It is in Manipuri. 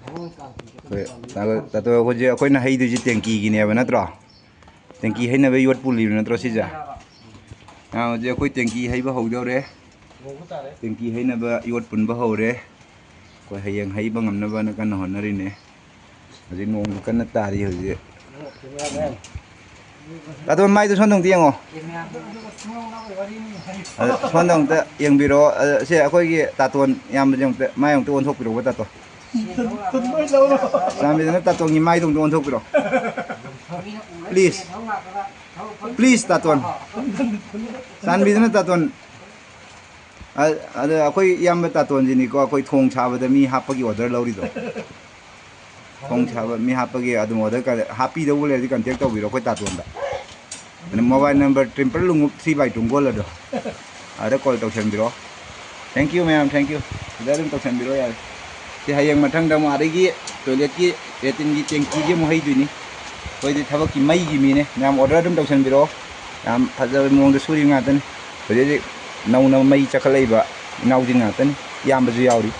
तातो अखोजे अखोइना हैदुजी टेंकी गिनेबा नत्रो टेंकी हैनबे योट पुलिब नत्रो सिजा जे अखोइ टेंकी हैबा हौदौरे टेंकी हैनबा योट पुनबा हौरे कोइ हयेंग हैबा ngamnaba na kan honarine hojik nong kan tari hoje तातो माइ तो सोंदों तियंगो सोंदों त यंबिरो से अखोइगी तातोन याम जंग त माइ अंग तो ओन थोक पिरो तातो सामने तातो गी माइ दंग ओन थोक पिरो प्लीज तातोन सानबिदना तातोन अद अखोइ याम तातोन जिनी को अखोइ थोंग छाबद मी हापगी ऑर्डर लौरिदो थोंग छाब मी हापगी अदम ऑर्डर का हापी दो बोले कांटेक्ट तौबिरो अखोइ तातोन दा मोबाइल नंबर 333 गोल अदो अदा कॉल तौसनबिरो thank you ma'am thank you दरम तौसनबिरो यार से हयेंग मथंग दम आदगी टॉयलेट की रेटिन की टेंकी जे मोहै दुनी कोइदि थबक की मई की मीने मैम ऑर्डर दम तौसनबिरो याम फजब मोंग द सुरी ngaतन होजे नौना मई चखलैबा इनाउदि ngaतन याम बजु यावरी